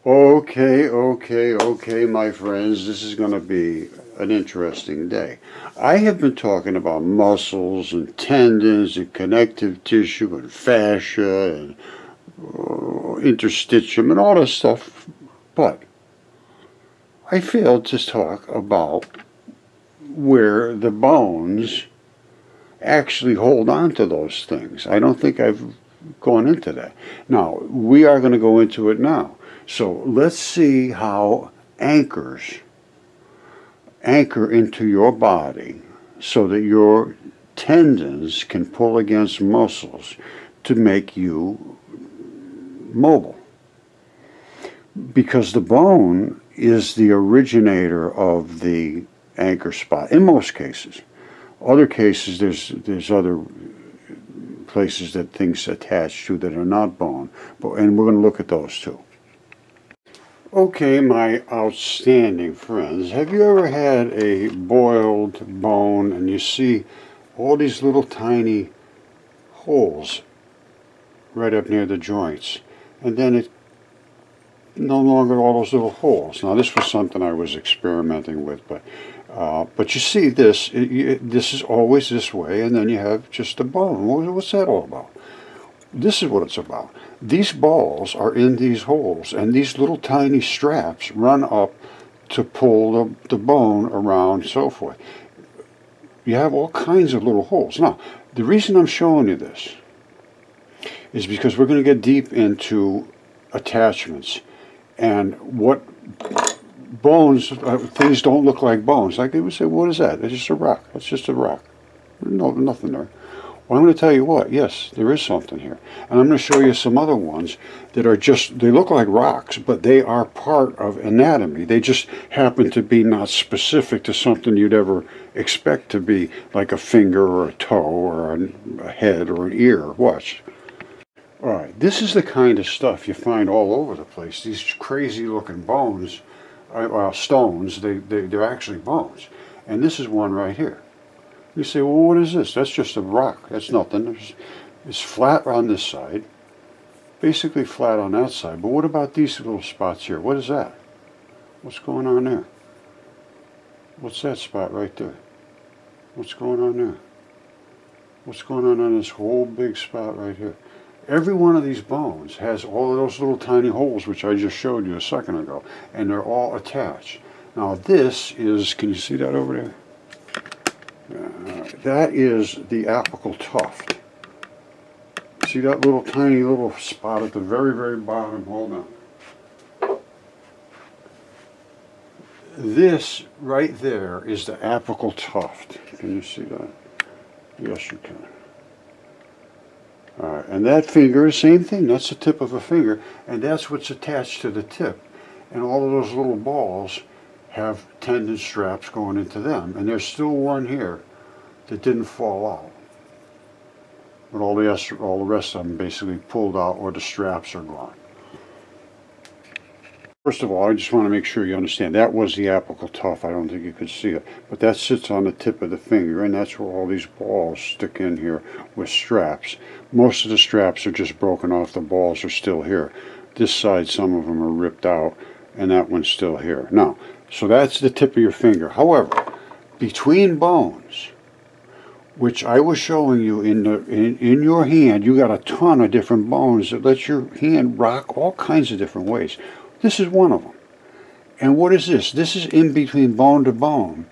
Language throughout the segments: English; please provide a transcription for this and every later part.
Okay, my friends, this is going to be an interesting day. I have been talking about muscles and tendons and connective tissue and fascia and interstitium and all this stuff, but I failed to talk about where the bones actually hold on to those things. I don't think I've gone into that. Now, we are going to go into it now. So let's see how anchor into your body so that your tendons can pull against muscles to make you mobile. Because the bone is the originator of the anchor spot in most cases. Other cases, there's other places that things attach to that are not bone, and we're going to look at those too. Okay, my outstanding friends, have you ever had a boiled bone and you see all these little tiny holes right up near the joints, and then it no longer all those little holes. Now this was something I was experimenting with, but you see this, this is always this way, and then you have just a bone. What's that all about? This is what it's about. These balls are in these holes, and these little tiny straps run up to pull the bone around and so forth. You have all kinds of little holes. Now, the reason I'm showing you this is because we're going to get deep into attachments and what bones, things don't look like bones. Like they would say, what is that? It's just a rock. It's just a rock. No, nothing there. Well, I'm going to tell you what, yes, there is something here. And I'm going to show you some other ones that are just, they look like rocks, but they are part of anatomy. They just happen to be not specific to something you'd ever expect to be, like a finger or a toe or a head or an ear. Watch. All right, this is the kind of stuff you find all over the place. These crazy looking bones, well, stones, they're actually bones. And this is one right here. You say, well, what is this? That's just a rock. That's nothing. It's flat on this side, basically flat on that side. But what about these little spots here? What is that? What's going on there? What's that spot right there? What's going on there? What's going on this whole big spot right here? Every one of these bones has all of those little tiny holes, which I just showed you a second ago, and they're all attached. Now this is, can you see that over there? That is the apical tuft. See that little tiny little spot at the very, very bottom? Hold on. This right there is the apical tuft. Can you see that? Yes, you can. All right, and that finger is the same thing. That's the tip of a finger, and that's what's attached to the tip. And all of those little balls have tendon straps going into them, and there's still one here that didn't fall out. But all the rest of them basically pulled out, or the straps are gone. First of all, I just want to make sure you understand that was the apical tuft. I don't think you could see it, but that sits on the tip of the finger, and that's where all these balls stick in here with straps. Most of the straps are just broken off. The balls are still here. This side, some of them are ripped out, and that one's still here. Now, so that's the tip of your finger. However, between bones, which I was showing you in your hand, you got a ton of different bones that let your hand rock all kinds of different ways. This is one of them. And what is this? This is in between bone to bone.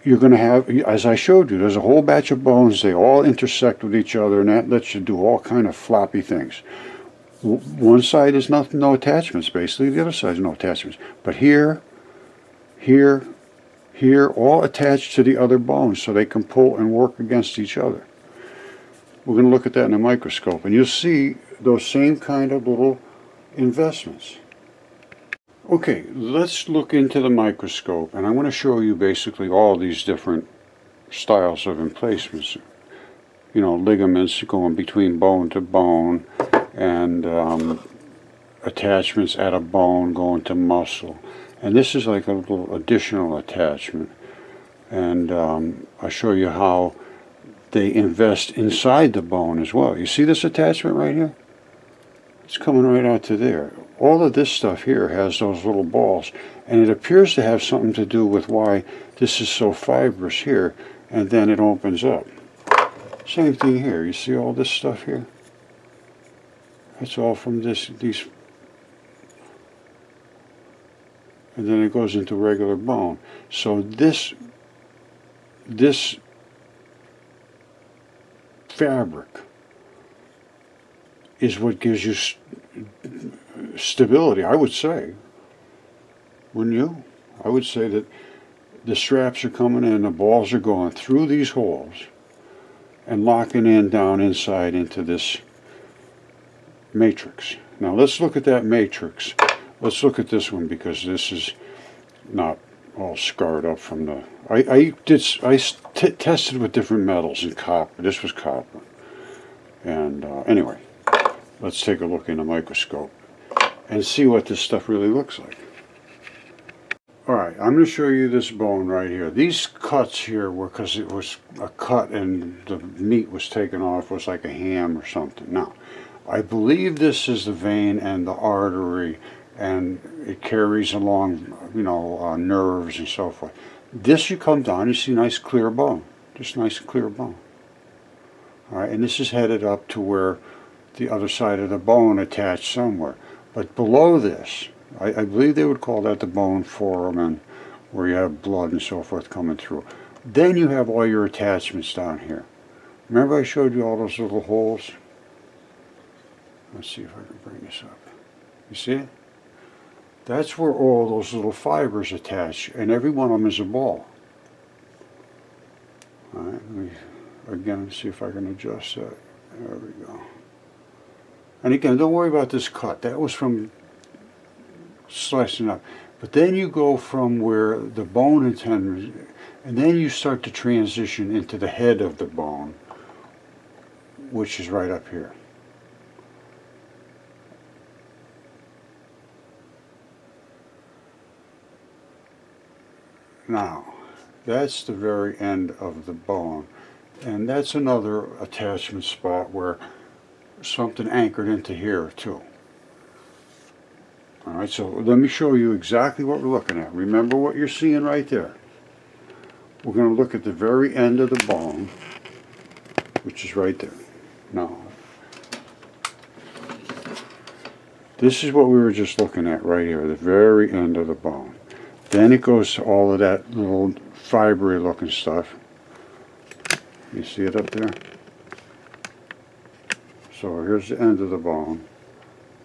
You're going to have, as I showed you, there's a whole batch of bones. They all intersect with each other, and that lets you do all kind of floppy things. One side is no attachments, basically. The other side is no attachments. But here, all attached to the other bones, so they can pull and work against each other. We're going to look at that in a microscope, and you'll see those same kind of little investments. Okay, let's look into the microscope, and I want to show you basically all these different styles of emplacements. You know, ligaments going between bone to bone, and attachments at a bone going to muscle. And this is like a little additional attachment. And I'll show you how they invest inside the bone as well. You see this attachment right here? It's coming right out to there. All of this stuff here has those little balls, and it appears to have something to do with why this is so fibrous here, and then it opens up. Same thing here. You see all this stuff here? That's all from these, and then it goes into regular bone. So this fabric is what gives you stability, I would say. Wouldn't you? I would say that the straps are coming in, the balls are going through these holes and locking in down inside into this matrix. Now let's look at that matrix. Let's look at this one, because this is not all scarred up from the... I tested with different metals and copper. This was copper. And anyway, let's take a look in a microscope and see what this stuff really looks like. Alright, I'm going to show you this bone right here. These cuts here were because it was a cut and the meat was taken off. It was like a ham or something. Now, I believe this is the vein and the artery, and it carries along, you know, nerves and so forth. This, you come down, you see nice clear bone. Just nice clear bone. Alright, and this is headed up to where the other side of the bone attached somewhere. But below this, I believe they would call that the bone foramen, where you have blood and so forth coming through. Then you have all your attachments down here. Remember I showed you all those little holes? Let's see if I can bring this up. You see it? That's where all those little fibers attach, and every one of them is a ball. Alright, let me again see if I can adjust that. There we go. And again, don't worry about this cut. That was from slicing up. But then you go from where the bone and tendons, and then you start to transition into the head of the bone, which is right up here. Now, that's the very end of the bone, and that's another attachment spot where something anchored into here too. Alright, so let me show you exactly what we're looking at. Remember what you're seeing right there. We're going to look at the very end of the bone, which is right there. Now, this is what we were just looking at right here, the very end of the bone. Then it goes to all of that little fibery looking stuff. You see it up there? So here's the end of the bone.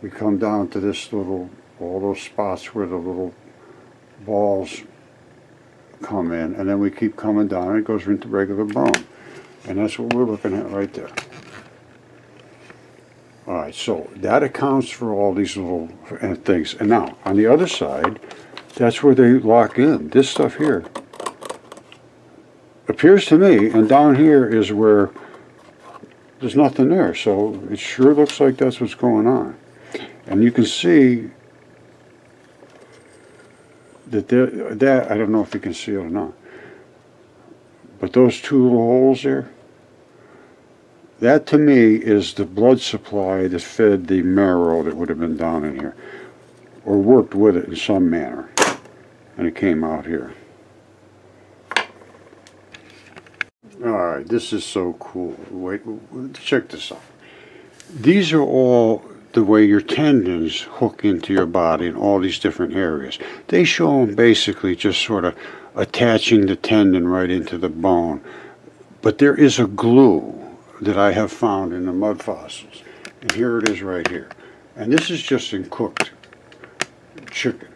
We come down to this little, all those spots where the little balls come in, and then we keep coming down and it goes into regular bone. And that's what we're looking at right there. Alright, so that accounts for all these little things. And now, on the other side, that's where they lock in. This stuff here appears to me, and down here is where there's nothing there. So it sure looks like that's what's going on. And you can see that I don't know if you can see it or not, but those two little holes there, that to me is the blood supply that fed the marrow that would have been down in here, or worked with it in some manner, and it came out here. Alright, this is so cool. Wait, check this out. These are all the way your tendons hook into your body in all these different areas. They show them basically just sort of attaching the tendon right into the bone. But there is a glue that I have found in the mud fossils. And here it is right here. And this is just in cooked chicken.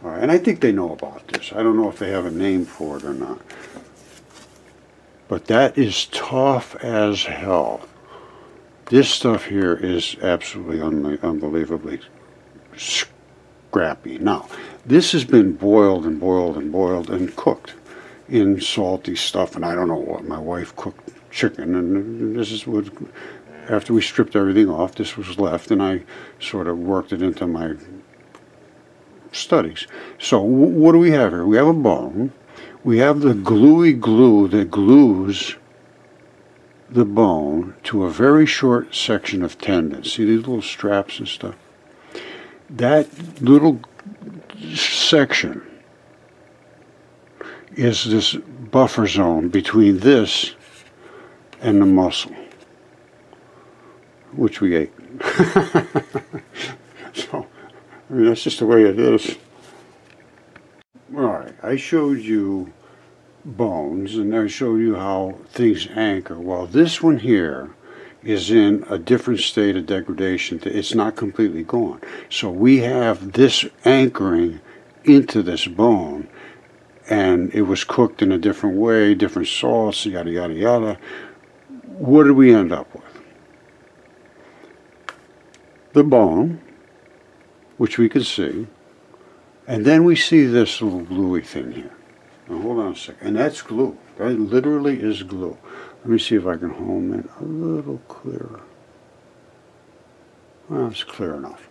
All right, and I think they know about this. I don't know if they have a name for it or not. But that is tough as hell. This stuff here is absolutely unbelievably scrappy. Now, this has been boiled and boiled and boiled and cooked in salty stuff, and I don't know what. My wife cooked chicken, and this is what, after we stripped everything off, this was left, and I sort of worked it into my studies. So what do we have here? We have a bone. We have the gluey glue that glues the bone to a very short section of tendon. See these little straps and stuff? That little section is this buffer zone between this and the muscle, which we ate. So, I mean, that's just the way it is. Alright, I showed you bones, and I showed you how things anchor. Well, this one here is in a different state of degradation. It's not completely gone. So we have this anchoring into this bone, and it was cooked in a different way, different salts, yada yada yada. What did we end up with? The bone, which we can see, and then we see this little gluey thing here. Now hold on a second, and that's glue. That literally is glue. Let me see if I can home in a little clearer. Well, it's clear enough.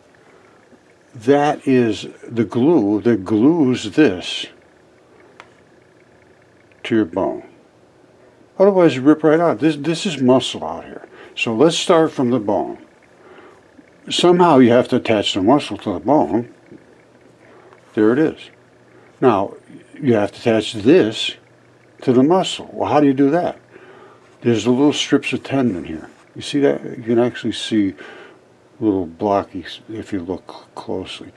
That is the glue that glues this to your bone. Otherwise, you rip right out. This is muscle out here. So let's start from the bone. Somehow you have to attach the muscle to the bone. There it is. Now, you have to attach this to the muscle. Well, how do you do that? There's the little strips of tendon here. You see that? You can actually see little blockies if you look closely.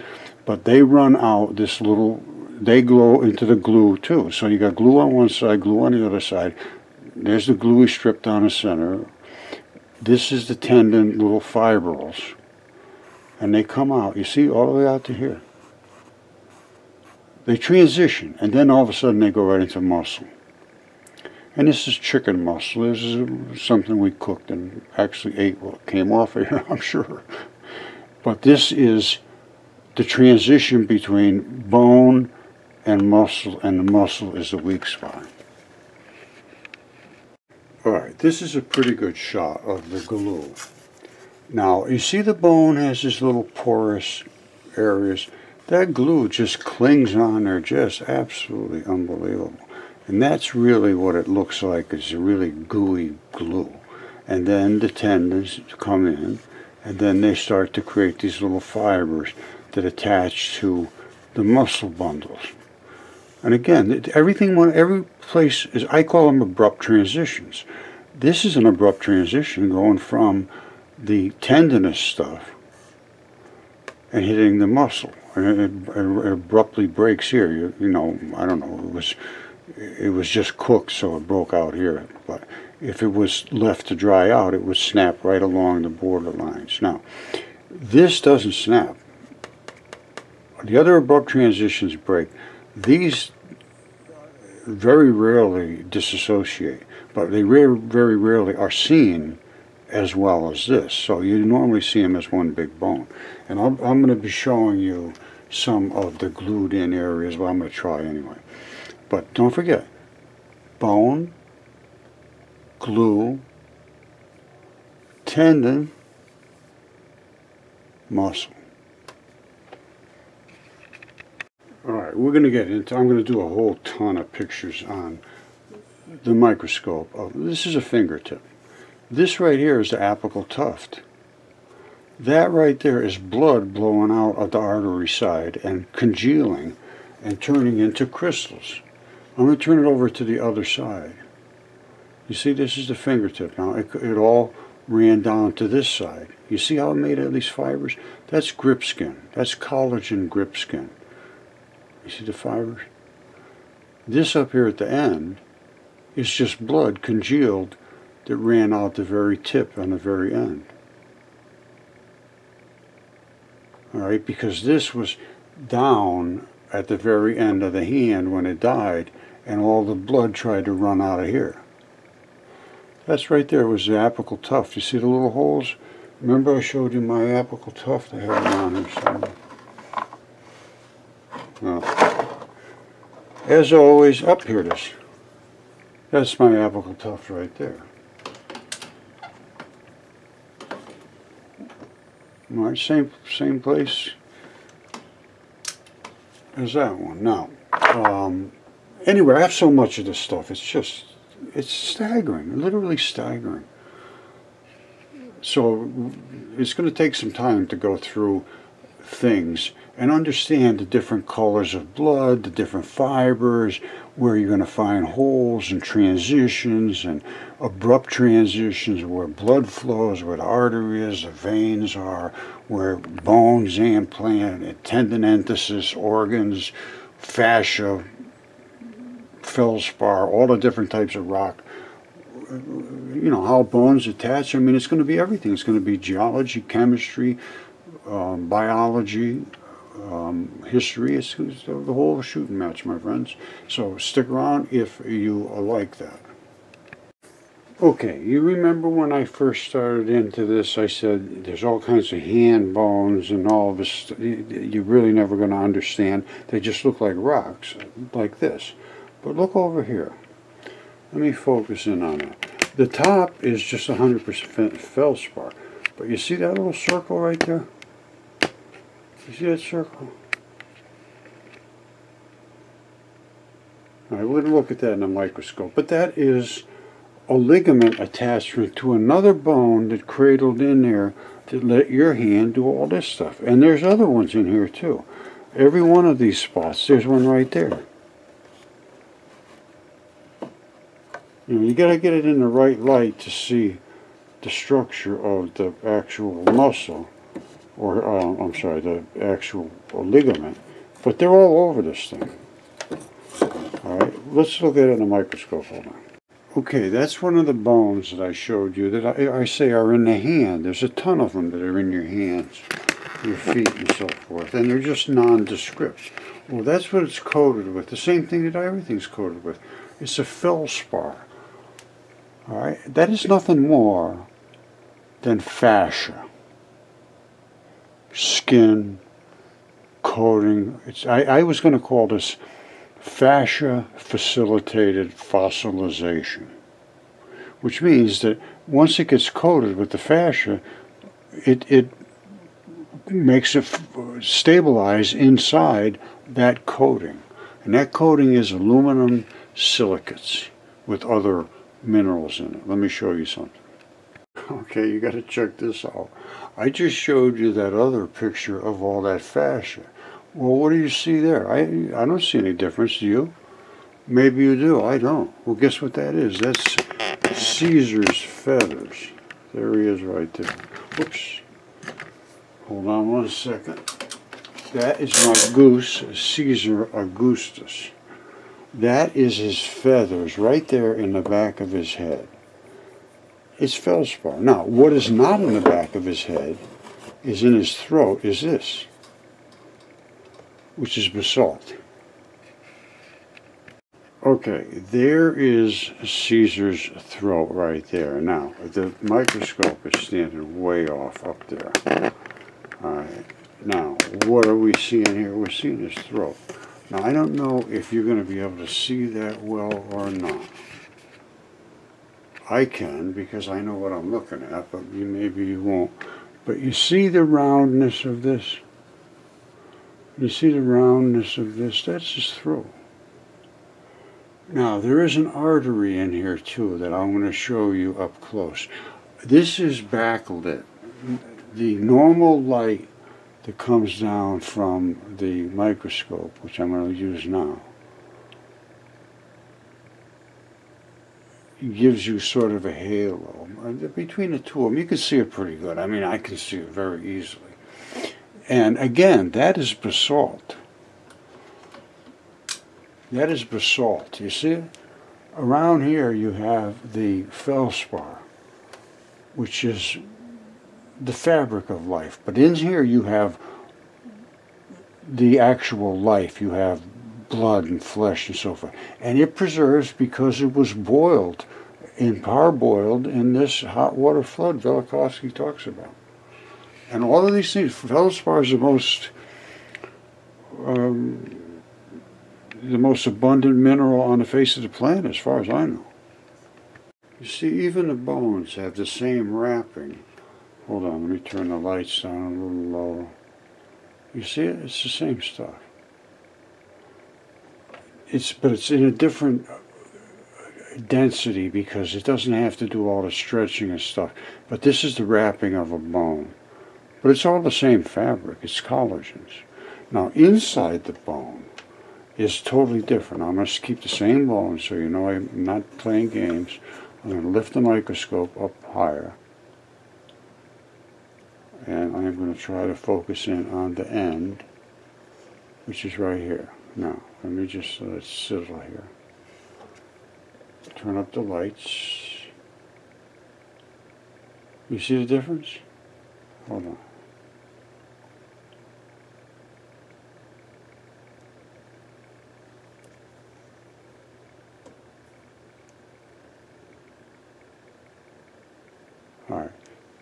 But they run out this little, they glow into the glue too. So you got glue on one side, glue on the other side. There's the gluey strip down the center. This is the tendon little fibrils. And they come out, you see, all the way out to here. They transition, and then all of a sudden they go right into muscle. And this is chicken muscle. This is something we cooked and actually ate what came off of here, I'm sure. But this is the transition between bone and the muscle is the weak spot. Alright, this is a pretty good shot of the glue. Now, you see the bone has these little porous areas. That glue just clings on there, just absolutely unbelievable. And that's really what it looks like. It's a really gooey glue. And then the tendons come in, and then they start to create these little fibers that attach to the muscle bundles. And again, every place is, I call them abrupt transitions. This is an abrupt transition going from the tendinous stuff and hitting the muscle. And it abruptly breaks here. You know, I don't know, it was just cooked, so it broke out here. But if it was left to dry out, it would snap right along the border lines. Now, this doesn't snap. The other abrupt transitions break. These very rarely disassociate, but they very rarely are seen as well as this. So you normally see them as one big bone. And I'm going to be showing you some of the glued in areas. Well, I'm going to try anyway. But don't forget, bone, glue, tendon, muscle. Alright, we're going to get into, I'm going to do a whole ton of pictures on the microscope. This is a fingertip. This right here is the apical tuft. That right there is blood blowing out of the artery side and congealing and turning into crystals. I'm going to turn it over to the other side. You see, this is the fingertip. Now, it all ran down to this side. You see how it made all these fibers? That's grip skin. That's collagen grip skin. You see the fibers? This up here at the end is just blood congealed that ran out the very tip on the very end. Alright, because this was down at the very end of the hand when it died, and all the blood tried to run out of here. That's right there was the apical tuft. You see the little holes? Remember I showed you my apical tuft? I have it on here somewhere. Well, as always, up here it is. That's my apical tuft right there. Alright, same place as that one. Now, anyway, I have so much of this stuff. It's staggering, literally staggering. So it's going to take some time to go through things and understand the different colors of blood, the different fibers, where you're going to find holes and transitions and abrupt transitions, where blood flows, where the arteries, the veins are, where bones implant, tendon enthesis, organs, fascia, feldspar, all the different types of rock. You know, how bones attach. I mean, it's going to be everything. It's going to be geology, chemistry, biology, history. It's the whole shooting match, my friends. So stick around if you like that. Okay, you remember when I first started into this, I said there's all kinds of hand bones and all of this. You're really never going to understand. They just look like rocks, like this. But look over here. Let me focus in on it. The top is just 100% feldspar. But you see that little circle right there? You see that circle? I wouldn't look at that in a microscope, but that is a ligament attachment to another bone that cradled in there to let your hand do all this stuff. And there's other ones in here too. Every one of these spots, there's one right there. You know, you got to get it in the right light to see the structure of the actual muscle, or I'm sorry, the actual ligament. But they're all over this thing. All right, let's look at it in a microscope. Hold on. Okay, that's one of the bones that I showed you that I say are in the hand. There's a ton of them that are in your hands, your feet, and so forth, and they're just nondescript. Well, that's what it's coated with. The same thing that everything's coated with. It's a feldspar. All right, that is nothing more than fascia, skin, coating. I was going to call this fascia facilitated fossilization, which means that once it gets coated with the fascia, it makes it stabilize inside that coating. And that coating is aluminum silicates with other minerals in it. Let me show you something. Okay, you got to check this out. I just showed you that other picture of all that fascia. Well, what do you see there? I don't see any difference. Do you? Maybe you do. I don't. Well, guess what that is? That's Caesar's feathers. There he is right there. Whoops. Hold on one second. That is my goose, Caesar Augustus. That is his feathers right there in the back of his head. It's feldspar. Now, what is not in the back of his head is in his throat is this, which is basalt. Okay, there is Caesar's throat right there. Now, the microscope is standing way off up there. All right. Now, what are we seeing here? We're seeing his throat. Now, I don't know if you're going to be able to see that well or not. I can, because I know what I'm looking at, but maybe you won't. But you see the roundness of this? You see the roundness of this? That's his throat. Now, there is an artery in here, too, that I'm going to show you up close. This is backlit. The normal light that comes down from the microscope, which I'm going to use now, gives you sort of a halo. Between the two of them, you can see it pretty good. I mean, I can see it very easily. And again, that is basalt. That is basalt. You see it? Around here you have the feldspar, which is the fabric of life. But in here you have the actual life. You have blood and flesh and so forth. And it preserves because it was boiled, parboiled in this hot water flood Velikovsky talks about. And all of these things, feldspar is the most abundant mineral on the face of the planet, as far as I know. You see, even the bones have the same wrapping. Hold on, let me turn the lights down a little lower. You see it? It's the same stuff. But it's in a different density because it doesn't have to do all the stretching and stuff. But this is the wrapping of a bone. But it's all the same fabric. It's collagens. Now inside the bone is totally different. I'm going to keep the same bone so you know I'm not playing games. I'm going to lift the microscope up higher. And I'm going to try to focus in on the end, which is right here. Now, let me just let it sizzle here. Turn up the lights. You see the difference? Hold on. Alright,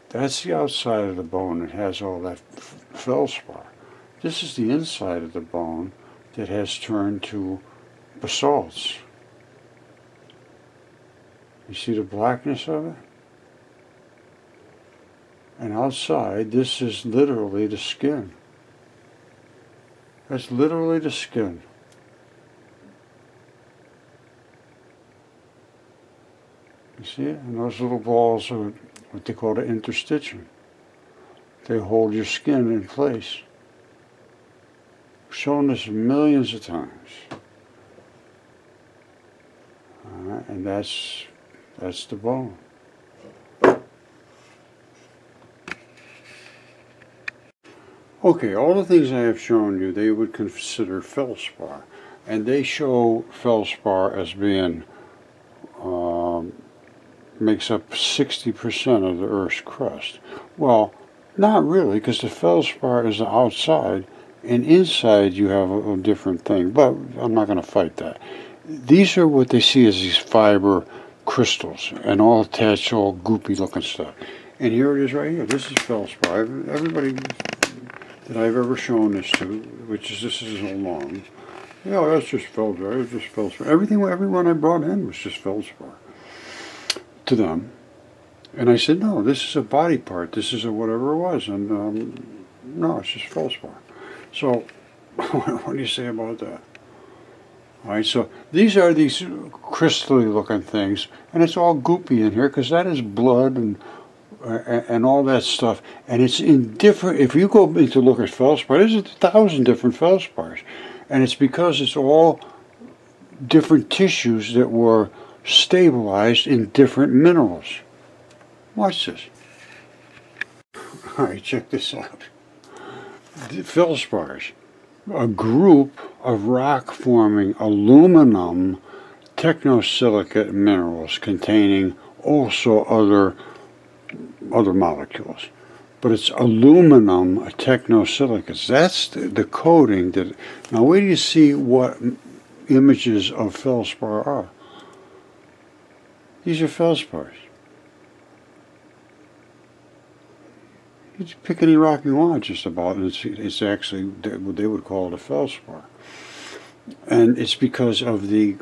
that's the outside of the bone that has all that feldspar. This is the inside of the bone that has turned to basalts. You see the blackness of it? And outside, this is literally the skin. That's literally the skin. You see it? And those little balls are what they call the interstitium. They hold your skin in place. We've shown this millions of times. And that's the bone. Okay, all the things I have shown you, they would consider feldspar. And they show feldspar as being makes up 60% of the Earth's crust. Well, not really, because the feldspar is the outside, and inside you have a different thing. But I'm not going to fight that. These are what they see as these fiber crystals, and all attached, all goopy looking stuff. And here it is right here. This is feldspar. Everybody that I've ever shown this to, which is this is so long, yeah, that's just feldspar. It's just feldspar. Everyone I brought in was just feldspar to them. And I said, no, this is a body part. This is a whatever it was. And no, it's just feldspar. So what do you say about that? All right, so these are these crystally looking things, and it's all goopy in here because that is blood and all that stuff. And it's in different, if you go into look at feldspar, there's 1,000 different feldspars. And it's because it's all different tissues that were stabilized in different minerals. Watch this. All right, check this out. The feldspars, a group of rock-forming aluminum technosilicate minerals containing also other molecules. But it's aluminum technosilicates. That's the coating that... Now wait till you see what images of feldspar are. These are feldspars. You pick any rock you want just about, and it's actually what they would call it a feldspar. And it's because of the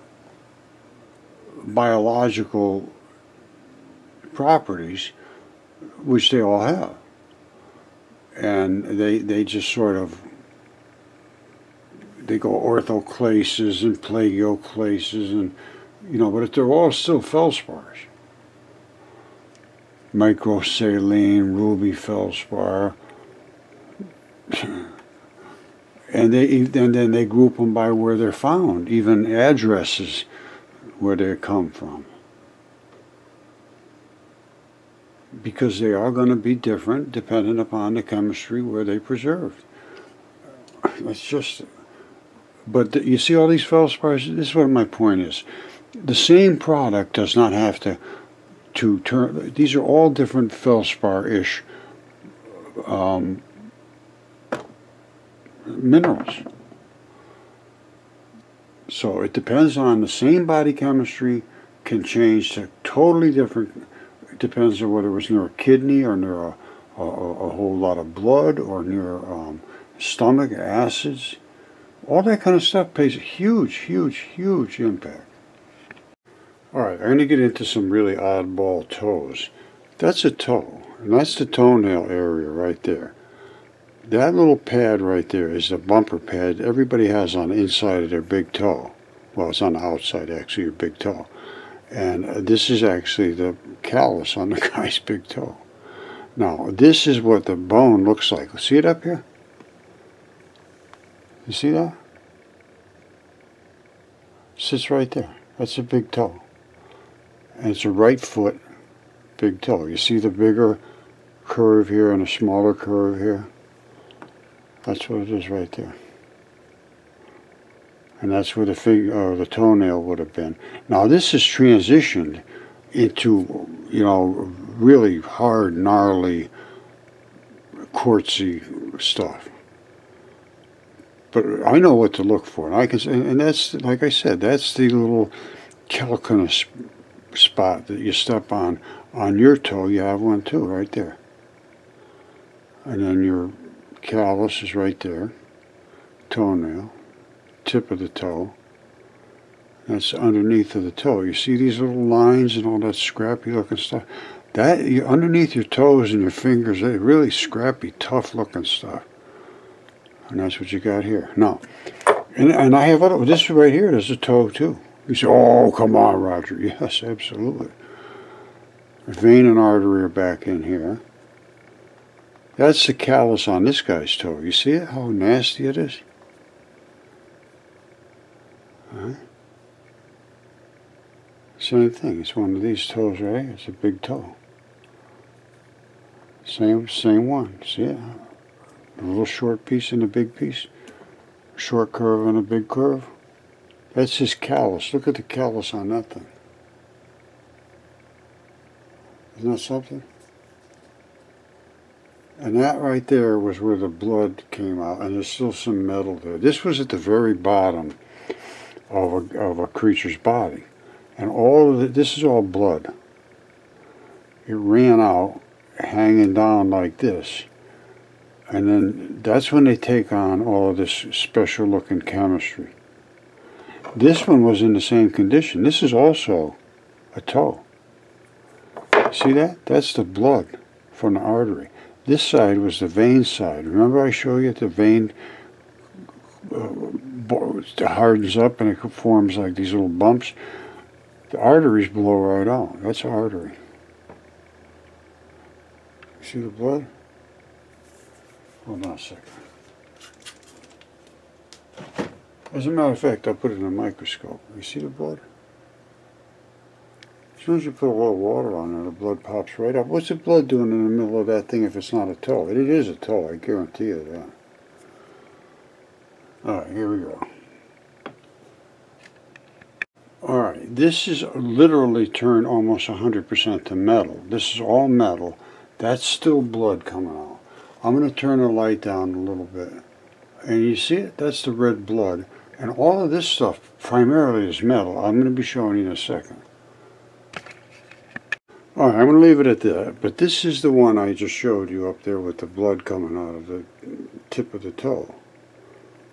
biological properties which they all have. And they just sort of, they go orthoclases and plagioclases and, you know, but they're all still feldspars. Microsaline, ruby feldspar. And then they group them by where they're found, even addresses where they come from. Because they are going to be different depending upon the chemistry where they preserved. It's just, but you see all these feldspars, this is what my point is. The same product does not have to turn, these are all different feldspar-ish minerals. So it depends on the same body chemistry, can change to totally different. It depends on whether it was near a kidney or near a whole lot of blood or near stomach acids. All that kind of stuff plays a huge, huge, huge impact. Alright, I'm going to get into some really oddball toes. That's a toe, and that's the toenail area right there. That little pad right there is the bumper pad everybody has on the inside of their big toe. Well, it's on the outside, actually, your big toe. And this is actually the callus on the guy's big toe. Now, this is what the bone looks like. See it up here? You see that? It sits right there. That's a big toe. And it's a right foot big toe. You see the bigger curve here and a smaller curve here? That's what it is right there. And that's where the toenail would have been. Now this is transitioned into, you know, really hard, gnarly, quartzy stuff. But I know what to look for, and I can, and that's, like I said, that's the little calcaneus spot that you step on your toe. You have one too, right there. And then your callus is right there, toenail, tip of the toe. That's underneath of the toe. You see these little lines and all that scrappy looking stuff? That, underneath your toes and your fingers, they're really scrappy, tough looking stuff. And that's what you got here. Now, and I have other, this right here, there's a toe too. You say, oh, come on, Roger. Yes, absolutely. The vein and artery are back in here. That's the callus on this guy's toe. You see it, how nasty it is? Right. Same thing. It's one of these toes right here. It's a big toe. Same one. See it? A little short piece and a big piece. Short curve and a big curve. That's his callus. Look at the callus on that thing. Isn't that something? And that right there was where the blood came out, and there's still some metal there. This was at the very bottom of a creature's body. And all of it, this is all blood. It ran out, hanging down like this. And then that's when they take on all of this special looking chemistry. This one was in the same condition. This is also a toe. See that? That's the blood from the artery. This side was the vein side. Remember I showed you the vein hardens up and it forms like these little bumps? The arteries blow right out. That's artery. See the blood? Hold on a second. As a matter of fact, I'll put it in a microscope. You see the blood? As soon as you put a little water on there, the blood pops right up. What's the blood doing in the middle of that thing if it's not a toe? It is a toe, I guarantee you that. Alright, here we go. Alright, this is literally turned almost 100% to metal. This is all metal. That's still blood coming out. I'm going to turn the light down a little bit. And you see it? That's the red blood. And all of this stuff primarily is metal. I'm going to be showing you in a second. Alright, I'm going to leave it at that. But this is the one I just showed you up there with the blood coming out of the tip of the toe.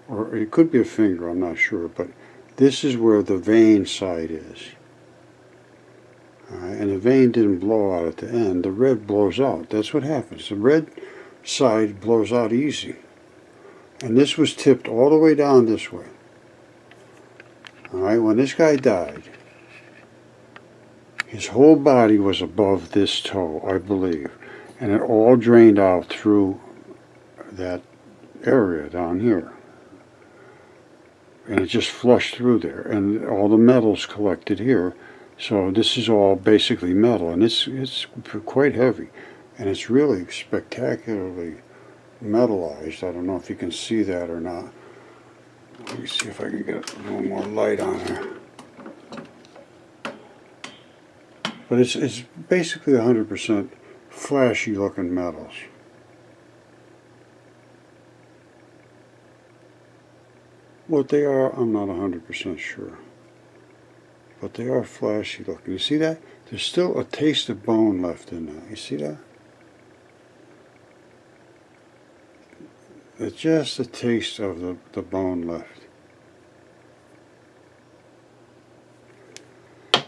Or it could be a finger, I'm not sure. But this is where the vein side is. Alright, and the vein didn't blow out at the end. The red blows out. That's what happens. The red side blows out easy. And this was tipped all the way down this way. Alright, when this guy died, his whole body was above this toe, I believe. And it all drained out through that area down here. And it just flushed through there. And all the metals collected here. So this is all basically metal. And it's quite heavy. And it's really spectacularly metallized. I don't know if you can see that or not. Let me see if I can get a little more light on there. But it's basically 100% flashy looking metals. What they are, I'm not 100% sure. But they are flashy looking. You see that? There's still a taste of bone left in there. You see that? It's just a taste of the bone left.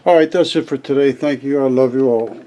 Alright, that's it for today. Thank you. I love you all.